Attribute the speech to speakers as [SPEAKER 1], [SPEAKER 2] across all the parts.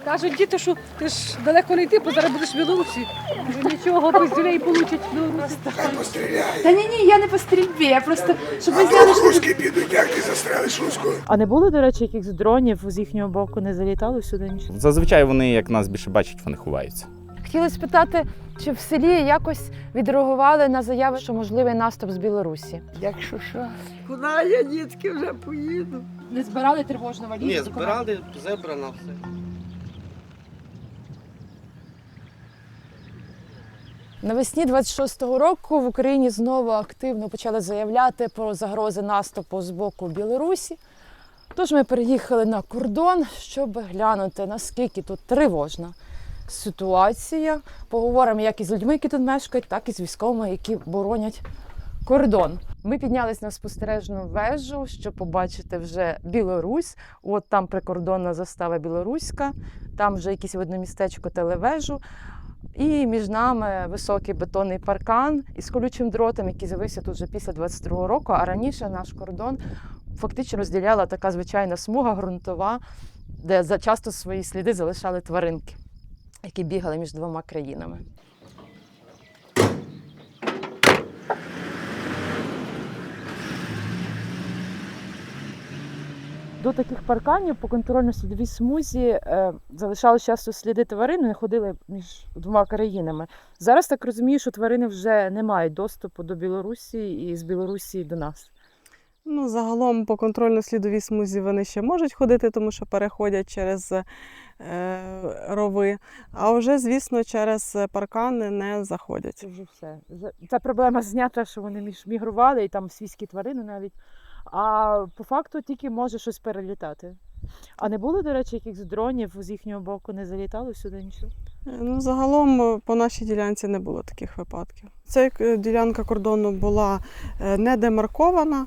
[SPEAKER 1] Кажуть діти, що ти ж далеко не йти, бо зараз будеш в Білорусі. Нічого, пиздюлей получать в Білорусі.
[SPEAKER 2] Та ні, я не по стрільбі, я просто, щоб ви знали, що...
[SPEAKER 3] Русські підуть, як ти застрелиш руську?
[SPEAKER 4] А не було, до речі, якихось дронів з їхнього боку не залітало сюди нічого?
[SPEAKER 5] Зазвичай вони, як нас більше бачать, вони ховаються.
[SPEAKER 2] Хотіла спитати, чи в селі якось відреагували на заяви, що можливий наступ з Білорусі?
[SPEAKER 6] Якщо що.
[SPEAKER 1] Куди я, дітки, вже поїду?
[SPEAKER 2] Не збирали тривожну валізу?
[SPEAKER 6] Ні, збирали, зібрано все.
[SPEAKER 2] Навесні 26-го року в Україні знову активно почали заявляти про загрози наступу з боку Білорусі. Тож ми переїхали на кордон, щоб глянути, наскільки тут тривожна ситуація. Поговоримо як із людьми, які тут мешкають, так і з військовими, які боронять кордон. Ми піднялись на спостережну вежу, щоб побачити вже Білорусь. От там прикордонна застава білоруська, там вже якесь видно містечко телевежу. І між нами високий бетонний паркан із колючим дротом, який з'явився тут вже після 22-го року, а раніше наш кордон фактично розділяла така звичайна смуга ґрунтова, де часто свої сліди залишали тваринки, які бігали між двома країнами.
[SPEAKER 4] До таких парканів по контрольно-слідовій смузі залишали часто сліди тварин, вони ходили між двома країнами. Зараз так розумію, що тварини вже не мають доступу до Білорусі і з Білорусі до нас.
[SPEAKER 7] Ну, загалом по контрольно-слідовій смузі вони ще можуть ходити, тому що переходять через рови. А вже, звісно, через паркани не заходять.
[SPEAKER 4] Це вже все. Ця проблема знята, що вони мігрували, і там свійські тварини навіть. А по факту тільки може щось перелітати. А не було, до речі, якихось дронів з їхнього боку не залітало сюди нічого?
[SPEAKER 7] Ну, загалом по нашій ділянці не було таких випадків. Ця ділянка кордону була не демаркована,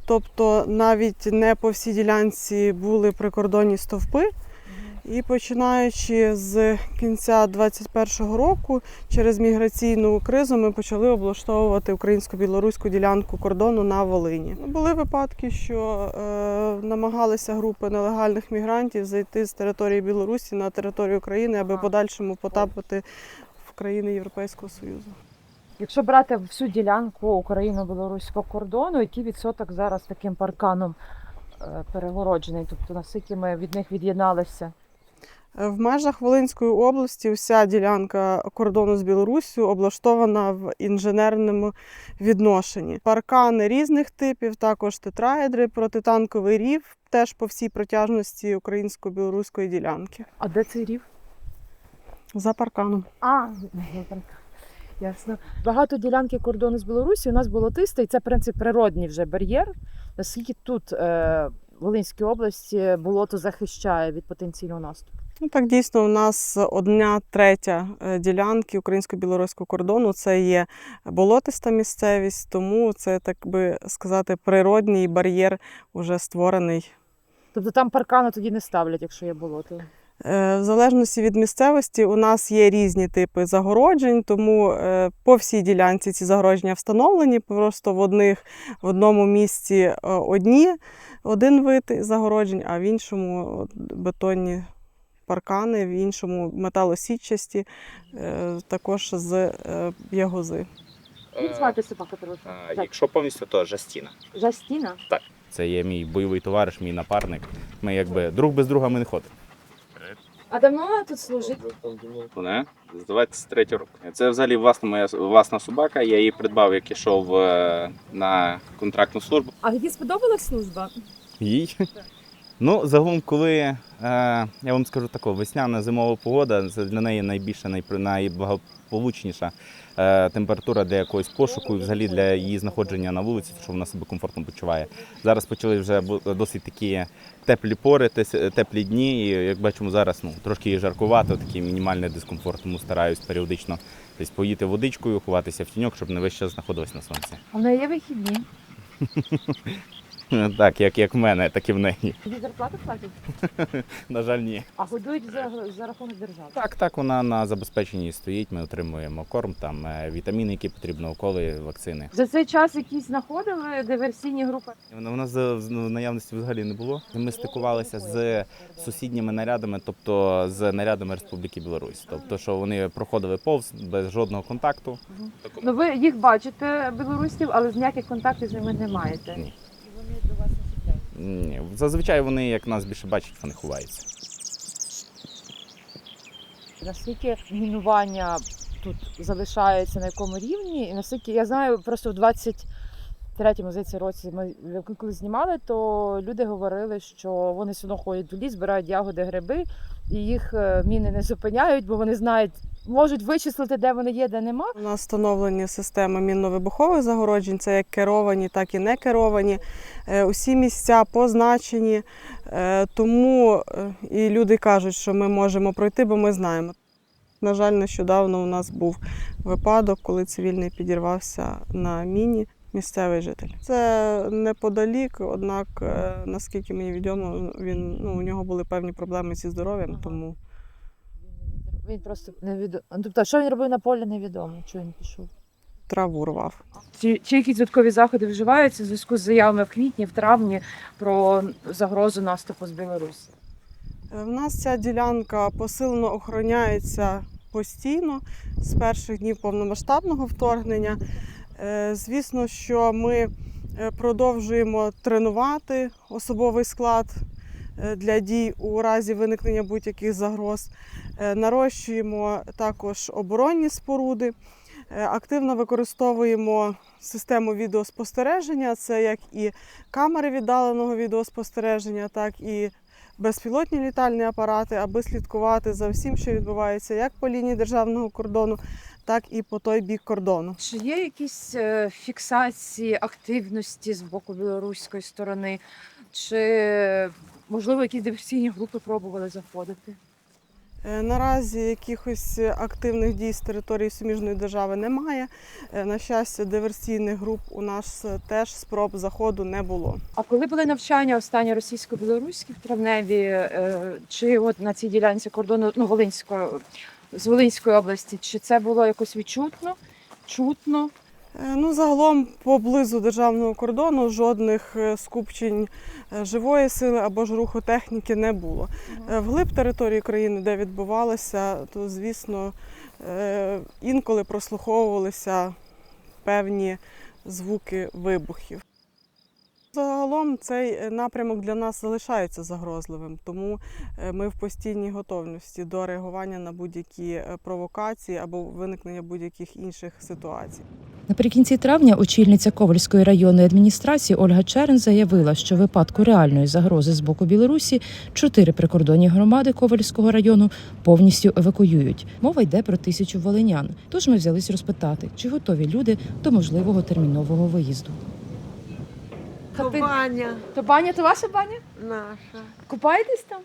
[SPEAKER 7] тобто навіть не по всій ділянці були прикордонні стовпи. І починаючи з кінця 2021 року, через міграційну кризу ми почали облаштовувати українсько-білоруську ділянку кордону на Волині. Були випадки, що намагалися групи нелегальних мігрантів зайти з території Білорусі на територію України, аби подальшому потрапити в країни Європейського Союзу.
[SPEAKER 4] Якщо брати всю ділянку україно-білоруського кордону, який відсоток зараз таким парканом перегороджений? Тобто наскільки ми від них від'єдналися?
[SPEAKER 7] В межах Волинської області вся ділянка кордону з Білоруссю облаштована в інженерному відношенні. Паркани різних типів, також тетраедри, протитанковий рів, теж по всій протяжності українсько-білоруської ділянки.
[SPEAKER 4] А де цей рів?
[SPEAKER 7] За парканом.
[SPEAKER 4] Ясно. Багато ділянки кордону з Білорусі у нас болотисте, і це, в принципі, природній вже бар'єр. Наскільки тут в Волинській області болото захищає від потенційного наступу?
[SPEAKER 7] Ну, так, дійсно, у нас 1/3 ділянки українсько-білоруського кордону – це є болотиста місцевість, тому це, так би сказати, природній бар'єр вже створений.
[SPEAKER 4] Тобто там паркану тоді не ставлять, якщо є болото?
[SPEAKER 7] В залежності від місцевості у нас є різні типи загороджень, тому по всій ділянці ці загородження встановлені, просто в одному місці один вид загороджень, а в іншому бетонні паркани, в іншому металосітчасті, також з ягози.
[SPEAKER 4] Як звати собака трошки?
[SPEAKER 5] Якщо повністю, то Жастіна.
[SPEAKER 4] Жастіна?
[SPEAKER 5] Так. Це є мій бойовий товариш, мій напарник. Ми якби друг без друга ми не ходимо.
[SPEAKER 2] А давно вона тут служить?
[SPEAKER 5] Вона з 23 року. Це взагалі моя власна собака. Я її придбав, як ішов на контрактну службу.
[SPEAKER 2] А тобі сподобалась служба?
[SPEAKER 5] Їй? Ну, загалом, коли, я вам скажу тако, весняна зимова погода, це для неї найблагополучніша температура для якогось пошуку і взагалі для її знаходження на вулиці, що вона себе комфортно почуває. Зараз почали вже досить такі теплі пори, теплі дні, і як бачимо зараз трошки їй жаркувато, такий мінімальний дискомфорт, тому стараюсь періодично десь поїти водичкою, ховатися в тіньок, щоб не весь час знаходилась на сонці.
[SPEAKER 2] А в неї є вихідні?
[SPEAKER 5] Так, як в мене, так і в неї.
[SPEAKER 2] Тобі зарплату платять?
[SPEAKER 5] На жаль, ні.
[SPEAKER 2] А годують за рахунок держави?
[SPEAKER 5] Так, вона на забезпеченні стоїть, ми отримуємо корм, там вітаміни, які потрібно, уколи, вакцини.
[SPEAKER 2] За цей час якісь знаходили диверсійні групи?
[SPEAKER 5] У нас в наявності взагалі не було. Ми стикувалися з сусідніми нарядами, тобто з нарядами Республіки Білорусь. Тобто, що вони проходили повз без жодного контакту.
[SPEAKER 2] Ну ви їх бачите, білорусів, але ніяких контактів з ними не маєте?
[SPEAKER 5] Ні.
[SPEAKER 2] І вони до вас не чіпляють?
[SPEAKER 5] Ні, зазвичай вони, як нас більше бачать, вони ховаються.
[SPEAKER 2] Наскільки мінування тут залишається на якому рівні? І наскільки я знаю, просто в 23-му, здається, році ми коли знімали, то люди говорили, що вони все одно ходять в ліс, збирають ягоди, гриби, і їх міни не зупиняють, бо вони знають, можуть вичислити, де вони є, де нема.
[SPEAKER 7] У нас встановлені системи мінно-вибухових загороджень, це як керовані, так і не керовані. Усі місця позначені, тому і люди кажуть, що ми можемо пройти, бо ми знаємо. На жаль, нещодавно у нас був випадок, коли цивільний підірвався на міні, місцевий житель. Це неподалік, однак, наскільки мені відомо, у нього були певні проблеми зі здоров'ям, тому...
[SPEAKER 2] Він просто невідомо. Тобто, що він робив на полі, невідомо, чого він пішов.
[SPEAKER 7] Траву рвав.
[SPEAKER 2] Чи якісь додаткові заходи вживаються в зв'язку з заявами в квітні, в травні про загрозу наступу з Білорусі?
[SPEAKER 7] В нас ця ділянка посилено охороняється постійно з перших днів повномасштабного вторгнення. Звісно, що ми продовжуємо тренувати особовий склад для дій у разі виникнення будь-яких загроз. Нарощуємо також оборонні споруди. Активно використовуємо систему відеоспостереження. Це як і камери віддаленого відеоспостереження, так і безпілотні літальні апарати, аби слідкувати за всім, що відбувається як по лінії державного кордону, так і по той бік кордону.
[SPEAKER 2] Чи є якісь фіксації активності з боку білоруської сторони? Чи, можливо, якісь диверсійні групи пробували заходити?
[SPEAKER 7] Наразі якихось активних дій з території суміжної держави немає. На щастя, диверсійних груп у нас теж спроб заходу не було.
[SPEAKER 2] А коли були навчання останні російсько-білоруські в травневі, чи от на цій ділянці кордону з Волинської області, чи це було якось відчутно, чутно?
[SPEAKER 7] Загалом поблизу державного кордону жодних скупчень живої сили або ж руху техніки не було. Вглиб території країни, де відбувалося, то, звісно, інколи прослуховувалися певні звуки вибухів. Загалом цей напрямок для нас залишається загрозливим, тому ми в постійній готовності до реагування на будь-які провокації або виникнення будь-яких інших ситуацій.
[SPEAKER 8] Наприкінці травня очільниця Ковальської районної адміністрації Ольга Черн заявила, що в випадку реальної загрози з боку Білорусі 4 прикордонні громади Ковальського району повністю евакуюють. Мова йде про 1000 волинян. Тож ми взялись розпитати, чи готові люди до можливого термінового виїзду.
[SPEAKER 9] То баня
[SPEAKER 2] То баня, то ваша баня?
[SPEAKER 9] наша.
[SPEAKER 2] Купаєтесь там?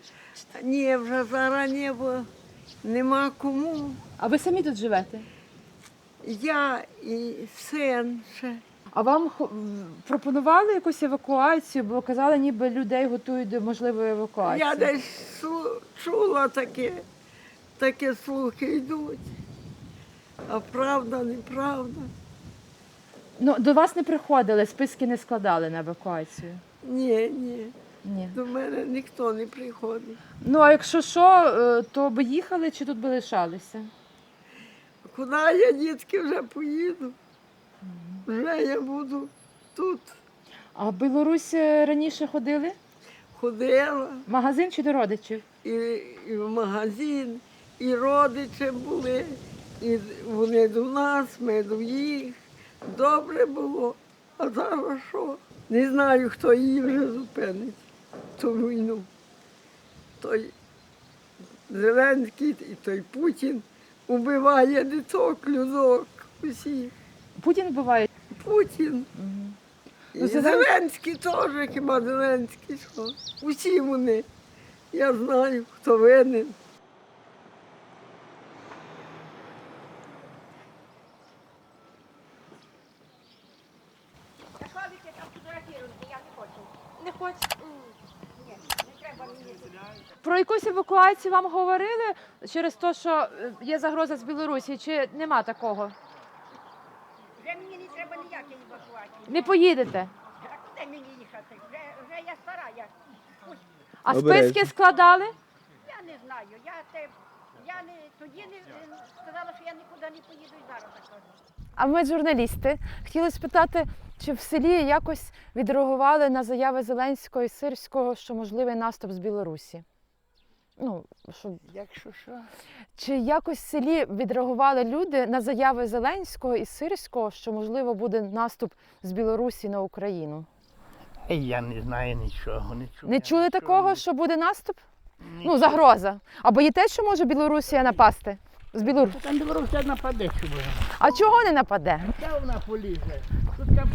[SPEAKER 9] Ні, вже зараз не було. Нема кому.
[SPEAKER 2] А ви самі тут живете?
[SPEAKER 9] Я і син ще.
[SPEAKER 2] А вам пропонували якусь евакуацію, бо казали, ніби людей готують до можливої евакуації?
[SPEAKER 9] Я десь чула такі слухи йдуть. А правда, неправда.
[SPEAKER 2] Ну, до вас не приходили, списки не складали на евакуацію?
[SPEAKER 9] Ні,
[SPEAKER 2] Ні.
[SPEAKER 9] до мене ніхто не приходить.
[SPEAKER 2] Ну, а якщо що, то би їхали чи тут би лишалися?
[SPEAKER 9] Куди я, дітки, вже поїду? Вже я буду тут.
[SPEAKER 2] А в Білорусь раніше ходили?
[SPEAKER 9] Ходила.
[SPEAKER 2] В магазин чи до родичів?
[SPEAKER 9] І в магазин, і родичі були, і вони до нас, ми до їх. Добре було, а зараз що? Не знаю, хто її вже зупинить, ту війну. Той Зеленський і той Путін убиває діток, людок, усіх.
[SPEAKER 2] Путін вбиває?
[SPEAKER 9] Путін. І Зеленський теж, хіба Зеленський, що? Усі вони. Я знаю, хто винен.
[SPEAKER 2] хоч? Про якусь евакуацію вам говорили через те, що є загроза з Білорусі, чи нема такого?
[SPEAKER 10] Вже мені не треба ніякої евакуації.
[SPEAKER 2] Не поїдете?
[SPEAKER 10] А куди мені їхати? Вже я стара,
[SPEAKER 2] А списки складали?
[SPEAKER 10] я не знаю. Тоді не сказала, що я нікуди не поїду і зараз так кажу.
[SPEAKER 2] А ми, журналісти, хотіли спитати, чи в селі якось відреагували на заяви Зеленського і Сирського, що можливий наступ з Білорусі? Ну, щоб...
[SPEAKER 6] Якщо що.
[SPEAKER 2] Чи якось в селі відреагували люди на заяви Зеленського і Сирського, що можливо буде наступ з Білорусі на Україну?
[SPEAKER 6] Я не знаю нічого, не чую.
[SPEAKER 2] Не чули такого, що буде наступ? Ну, загроза. А боїтесь, що може Білорусія напасти? З Білорусі?
[SPEAKER 6] Там Білорусія нападе, що буде.
[SPEAKER 2] А чого не нападе?
[SPEAKER 6] Де вона полізе? Тут там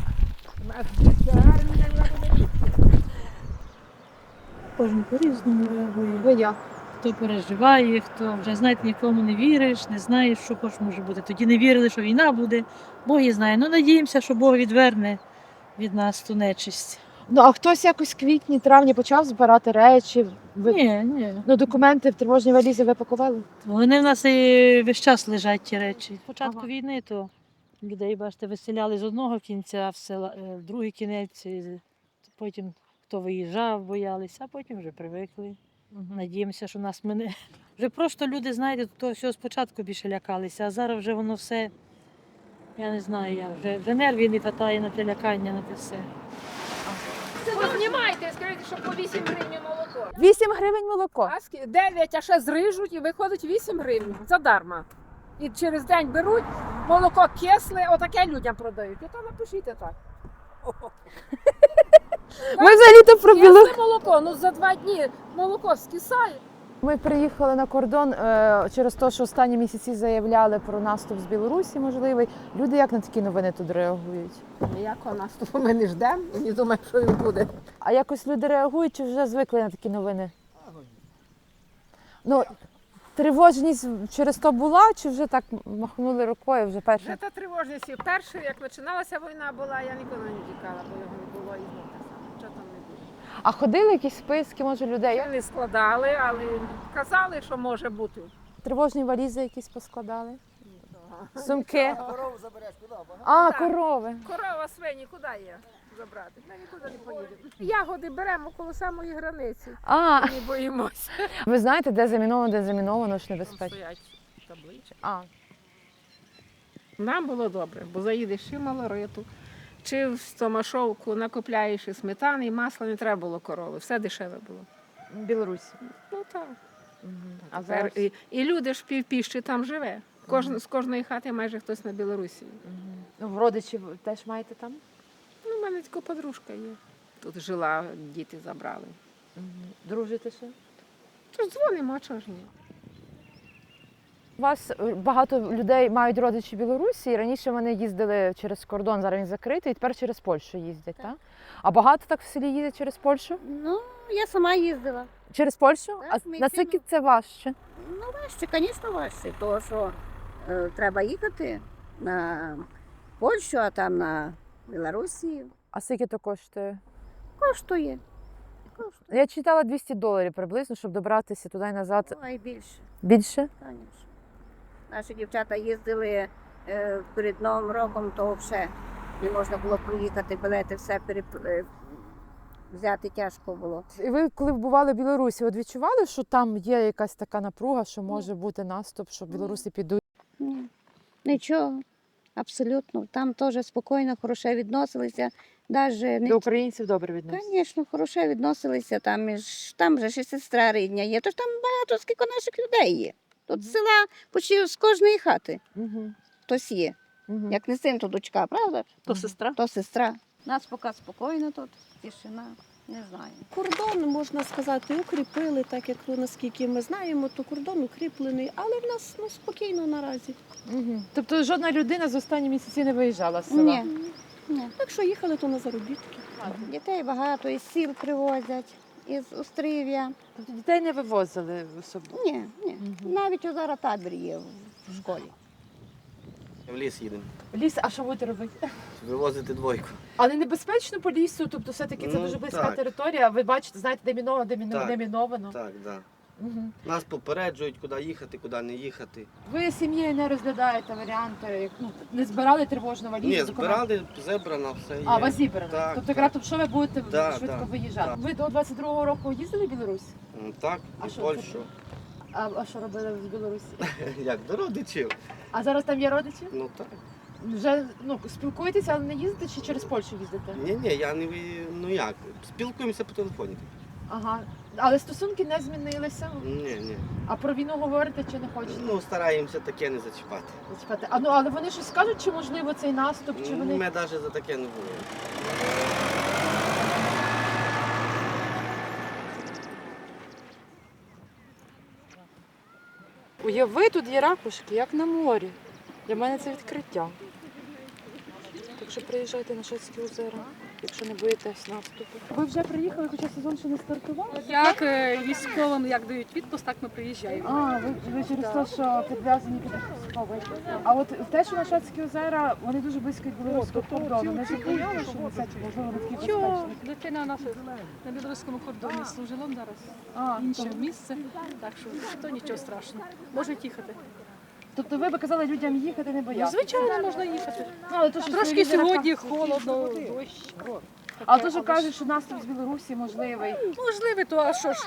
[SPEAKER 6] у нас більше армія, вона буде лізти.
[SPEAKER 1] Кожен по-різному реагує.
[SPEAKER 2] Ви як?
[SPEAKER 1] Хто переживає, хто вже, знаєте, нікому не віриш, не знаєш, що хоч може бути. Тоді не вірили, що війна буде. Бог її знає. Ну, надіємося, що Бог відверне від нас ту нечисть.
[SPEAKER 2] Ну, а хтось якось в квітні, травні почав збирати речі?
[SPEAKER 1] Ні.
[SPEAKER 2] Ну, документи в тривожній валізі ви пакували?
[SPEAKER 1] Вони в нас і весь час лежать ті речі. Спочатку
[SPEAKER 2] Ага.
[SPEAKER 1] війни, то людей, бачите, виселяли з одного кінця в села, в другий кінець. Потім хто виїжджав, боялися, а потім вже привикли. Надіємося, що нас мене. Вже просто люди, знаєте, то всього спочатку більше лякалися, а зараз вже воно все, я не знаю, вже нервів не вистачає на те лякання, на те все.
[SPEAKER 11] Знімайте, скажіть, що по 8 гривень молоко.
[SPEAKER 2] 8 гривень молоко.
[SPEAKER 11] 9, а ще зрижуть і виходить 8 гривень. Задарма. І через день беруть, молоко кисле, отаке людям продають. І то напишіть так.
[SPEAKER 2] Ми взагалі-то про Білорусь.
[SPEAKER 11] Кисле молоко, ну за 2 дні молоко скисає.
[SPEAKER 2] Ми приїхали на кордон через те, що останні місяці заявляли про наступ з Білорусі можливий. Люди як на такі новини тут реагують?
[SPEAKER 11] Ніякого наступу ми не ждемо і не думаємо, що він буде.
[SPEAKER 2] А якось люди реагують чи вже звикли на такі новини? Ну, тривожність через то була, чи вже так махнули рукою вже перше?
[SPEAKER 11] Вже та тривожність. І перше, як починалася війна була, я ніколи не тікала, бо його не було і знову те саме. Що там не було?
[SPEAKER 2] А ходили якісь списки, може, людей?
[SPEAKER 11] Ще не складали, але казали, що може бути.
[SPEAKER 2] Тривожні валізи якісь поскладали? Сумки?
[SPEAKER 6] Корову забереш туди,
[SPEAKER 2] А,
[SPEAKER 11] Так.
[SPEAKER 2] корови.
[SPEAKER 11] Корова, свині, куди є забрати? Ми нікуди не поїдемо. Ягоди беремо коло самої границі.
[SPEAKER 2] А,
[SPEAKER 11] Не боїмося.
[SPEAKER 2] ви знаєте, де заміновано, ж небезпечно.
[SPEAKER 11] Стоять таблички.
[SPEAKER 2] А,
[SPEAKER 11] Нам було добре, бо заїдеш чи в Малориту, чи в Стомашовку, накопляєш і сметани, і масла, не треба було корови. Все дешеве було.
[SPEAKER 2] в Білорусі.
[SPEAKER 11] Ну так.
[SPEAKER 2] А
[SPEAKER 11] Тепер
[SPEAKER 2] зараз?
[SPEAKER 11] і люди ж півпіщі там живе. З кожної хати майже хтось на Білорусі.
[SPEAKER 2] Ну, в родичів теж маєте там?
[SPEAKER 11] Ну, у мене така подружка є. Тут жила, діти забрали.
[SPEAKER 2] Дружите ще?
[SPEAKER 11] Тож дзвонимо, а чого ж ні?
[SPEAKER 2] У вас багато людей мають родичі в Білорусі, і раніше вони їздили через кордон, зараз він закритий, і тепер через Польщу їздять, так? А багато так в селі їздять через Польщу?
[SPEAKER 10] Ну, я сама їздила.
[SPEAKER 2] Через Польщу?
[SPEAKER 10] Так,
[SPEAKER 2] А
[SPEAKER 10] ми
[SPEAKER 2] наскільки
[SPEAKER 10] всі-
[SPEAKER 2] це важче?
[SPEAKER 10] Ну, важче, звісно, важче, тому що треба їхати на Польщу, а там на Білорусі.
[SPEAKER 2] А скільки то коштує?
[SPEAKER 10] Коштує.
[SPEAKER 2] Я читала $200 приблизно, щоб добратися туди і назад.
[SPEAKER 10] Ой, більше,
[SPEAKER 2] Більше?
[SPEAKER 10] звісно. Наші дівчата їздили перед Новим роком, то взагалі не можна було проїхати, білети, все взяти тяжко було.
[SPEAKER 2] І ви, коли бували в Білорусі, от відчували, що там є якась така напруга, що може бути наступ, що білоруси підуть?
[SPEAKER 10] Ні, нічого, абсолютно. Там теж спокійно, хороше відносилися. Даже не...
[SPEAKER 2] До українців добре відносяться?
[SPEAKER 10] Звісно, хороше відносилися. Там же ще сестра рідня є, тож там багато скільки наших людей є. Тут з села почти з кожної хати хтось є. Як не син, то дочка, правда?
[SPEAKER 1] То сестра?
[SPEAKER 10] То сестра. Нас поки спокійно тут, тишина, не знаю.
[SPEAKER 12] Кордон, можна сказати, укріпили, так як наскільки ми знаємо, то кордон укріплений, але в нас спокійно наразі.
[SPEAKER 2] Тобто жодна людина з останні місяці не виїжджала з села?
[SPEAKER 10] Ні.
[SPEAKER 12] Якщо їхали, то на заробітки.
[SPEAKER 10] Дітей багато, із сіл привозять, із Острів'я.
[SPEAKER 2] Тобто дітей не вивозили особливо?
[SPEAKER 10] Ні. Навіть зараз табір є в школі.
[SPEAKER 6] В ліс їдемо.
[SPEAKER 2] В ліс, а що будете робити?
[SPEAKER 6] Вивозити двойку.
[SPEAKER 2] А не небезпечно по лісу? Тобто все-таки це
[SPEAKER 6] Ну,
[SPEAKER 2] дуже близька
[SPEAKER 6] так.
[SPEAKER 2] територія. Ви бачите, знаєте, де міновано, де
[SPEAKER 6] Так.
[SPEAKER 2] не міновано.
[SPEAKER 6] Так, так.
[SPEAKER 2] Угу.
[SPEAKER 6] Нас попереджують, куди їхати, куди не їхати.
[SPEAKER 2] Ви з сім'єю не розглядаєте варіанти, як не збирали тривожну валізу?
[SPEAKER 6] Ні,
[SPEAKER 2] документи?
[SPEAKER 6] збирали, зібрано, все є.
[SPEAKER 2] А, у вас зібрано?
[SPEAKER 6] Так,
[SPEAKER 2] Тобто,
[SPEAKER 6] так.
[SPEAKER 2] раптом що ви будете
[SPEAKER 6] Так,
[SPEAKER 2] швидко
[SPEAKER 6] так,
[SPEAKER 2] виїжджати?
[SPEAKER 6] так.
[SPEAKER 2] Ви до 22-го року їздили в Білорусь?
[SPEAKER 6] Так,
[SPEAKER 2] А
[SPEAKER 6] і
[SPEAKER 2] що
[SPEAKER 6] Польщу.
[SPEAKER 2] А що робили в Білорусі?
[SPEAKER 6] Як, до родичів?
[SPEAKER 2] А зараз там є родичі?
[SPEAKER 6] Ну так.
[SPEAKER 2] Вже спілкуєтеся, але не їздите чи через Польщу їздите?
[SPEAKER 6] Ні, я не, ну як, спілкуємося по телефоні.
[SPEAKER 2] Ага. Але стосунки не змінилися?
[SPEAKER 6] Ні.
[SPEAKER 2] А про війну говорите чи не хочете?
[SPEAKER 6] Ну, стараємося таке не зачіпати.
[SPEAKER 2] Зачіпати? Але вони щось скажуть, чи можливо цей наступ, чи вони...
[SPEAKER 6] Ми навіть за таке не говоримо.
[SPEAKER 2] Уяви, тут є ракушки, як на морі. Для мене це відкриття. Так що приїжджайте на Шацькі озера, якщо не боїтесь наступу. Ви вже приїхали, хоча сезон ще не стартував?
[SPEAKER 11] Як військовим як дають відпуск, так ми приїжджаємо.
[SPEAKER 2] А, ви через те, що підв'язані під військовий. А от те, що на Шацькі озера, вони дуже близько від білоруського кордону. Не забояли, що це можливо не такі
[SPEAKER 11] Чого?
[SPEAKER 2] безпечні?
[SPEAKER 11] Дитина наша на білоруському кордоні служила зараз.
[SPEAKER 2] А,
[SPEAKER 11] Інше місце, так що то нічого страшного. Можуть їхати.
[SPEAKER 2] тобто ви б казали людям їхати, не
[SPEAKER 11] Ну,
[SPEAKER 2] боятися?
[SPEAKER 11] звичайно, можна їхати.
[SPEAKER 2] Ну, але то, що
[SPEAKER 11] Трошки
[SPEAKER 2] телевізор
[SPEAKER 11] сьогодні
[SPEAKER 2] показує.
[SPEAKER 11] холодно, дощ.
[SPEAKER 2] А то, що кажуть, що наступ з Білорусі можливий.
[SPEAKER 11] Можливо, то а що ж?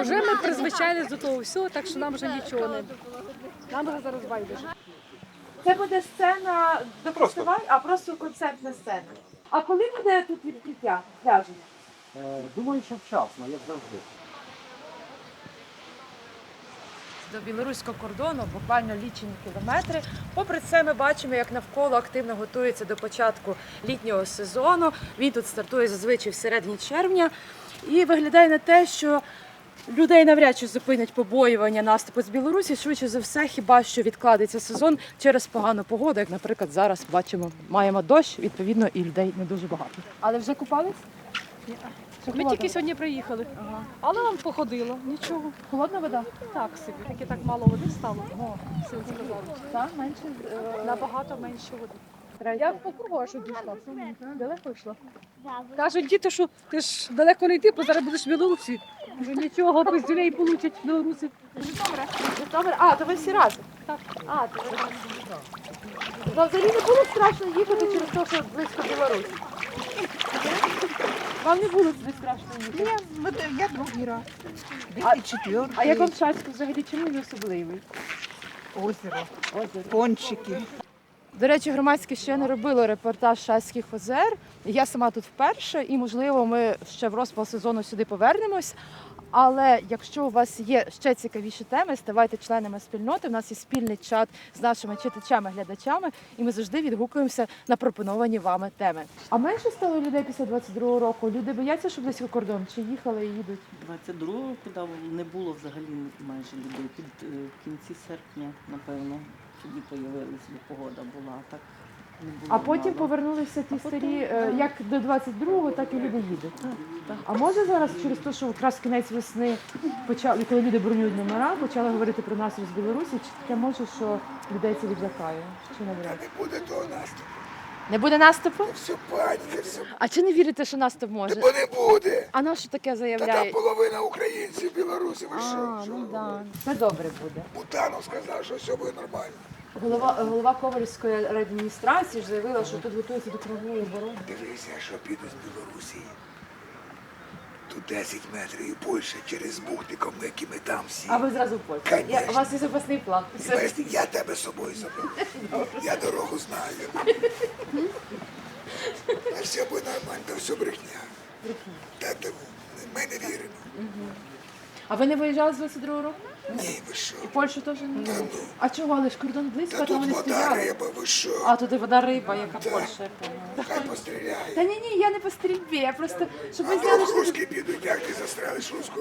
[SPEAKER 11] Вже ми призвичайлись до того всього, так що нам вже нічого не. Нам вже зараз байдуже.
[SPEAKER 2] Це буде сцена до фестивалю, а просто концертна сцена. А коли буде тут відкриття пляжу?
[SPEAKER 6] Думаю, що вчасно, як завжди.
[SPEAKER 2] До білоруського кордону буквально лічені кілометри. Попри це, ми бачимо, як навколо активно готується до початку літнього сезону. Він тут стартує зазвичай в середині червня. І виглядає на те, що людей навряд чи зупинять побоювання наступу з Білорусі. Швидше за все, хіба що відкладеться сезон через погану погоду, як, наприклад, зараз бачимо, маємо дощ, відповідно, і людей не дуже багато. Але вже купались?
[SPEAKER 11] Ми тільки сьогодні приїхали, але нам походило, нічого.
[SPEAKER 2] Холодна вода?
[SPEAKER 11] Так собі, тільки так мало води стало. Син сказав.
[SPEAKER 2] Так, менше.
[SPEAKER 11] Набагато менше води.
[SPEAKER 2] Я
[SPEAKER 11] по кругу аж обійшла. Далеко йшла. Кажуть діти, що ти ж далеко не йти, бо зараз будеш в Білорусі. Вже нічого, без дітей получать в Білорусі.
[SPEAKER 2] Житомир. А, то ви всі разом?
[SPEAKER 11] Так.
[SPEAKER 2] А, то ви разом. Ну, взагалі не було страшно їхати через те, що близько Білорусі? Вам не було страшно їхати?
[SPEAKER 9] Я другий раз.
[SPEAKER 2] А як вам Шацьк взагалі, чому він особливий?
[SPEAKER 9] Озеро,
[SPEAKER 2] Озеро.
[SPEAKER 9] пончики.
[SPEAKER 2] До речі, громадське ще не робило репортаж Шацьких озер. Я сама тут вперше, і, можливо, ми ще в розпал сезону сюди повернемось. Але якщо у вас є ще цікавіші теми, ставайте членами спільноти. У нас є спільний чат з нашими читачами, глядачами, і ми завжди відгукуємося на пропоновані вами теми. А менше стало людей після 22-го року? Люди бояться, що близько кордон? Чи їхали і їдуть?
[SPEAKER 13] 22-го, куди не було взагалі майже людей. Під кінці серпня, напевно, тоді появилися, бо погода була. Так не було
[SPEAKER 2] А потім
[SPEAKER 13] мало.
[SPEAKER 2] повернулися ті старі, як до 22-го, так і люди їдуть. А може зараз через те, що якраз кінець весни почали, коли люди бронюють номера, почали говорити про наступ з Білорусі, чи таке може, що людей це відлякає? Чи навряд?
[SPEAKER 3] Не буде того наступу.
[SPEAKER 2] Не буде наступу?
[SPEAKER 3] Все паніка, все.
[SPEAKER 2] А чи не вірите, що наступ може?
[SPEAKER 3] Бо не буде.
[SPEAKER 2] А на що таке
[SPEAKER 3] Та там
[SPEAKER 2] заявляє?
[SPEAKER 3] половина українців, білорусів, ви
[SPEAKER 2] А,
[SPEAKER 3] що?
[SPEAKER 2] ну да. Все добре буде.
[SPEAKER 3] Бутанов сказав, що все буде нормально.
[SPEAKER 2] Голова Ковальської райадміністрації ж заявила, що тут готується до кругової оборони.
[SPEAKER 3] Дивися, що піде з Білорусі. Тут 10 метрів і Польща через бухтиком, які ми там всі.
[SPEAKER 2] А ви зразу в Польщу?
[SPEAKER 3] Конечно.
[SPEAKER 2] У вас є запасний план. Все.
[SPEAKER 3] Я тебе з собою заберу. Я дорогу знаю. А все буде нормально, то все брехня. Та ми не віримо.
[SPEAKER 2] А ви не виїжджали з 22-го року?
[SPEAKER 3] Ні, ви що?
[SPEAKER 2] І Польщу теж не їздили? А чого? Але ж кордон близько,
[SPEAKER 3] Та
[SPEAKER 2] там
[SPEAKER 3] тут
[SPEAKER 2] вони
[SPEAKER 3] вода,
[SPEAKER 2] стояли.
[SPEAKER 3] риба, ви що?
[SPEAKER 2] А, туди вода риба, яка
[SPEAKER 3] Так.
[SPEAKER 2] Польща, я поняла.
[SPEAKER 3] Хай постріляє.
[SPEAKER 2] Та ні, я не по стрільбі, я просто, щоб ви
[SPEAKER 3] А
[SPEAKER 2] зняли,
[SPEAKER 3] вдруг
[SPEAKER 2] що...
[SPEAKER 3] русські підуть, як ти застрелиш руську?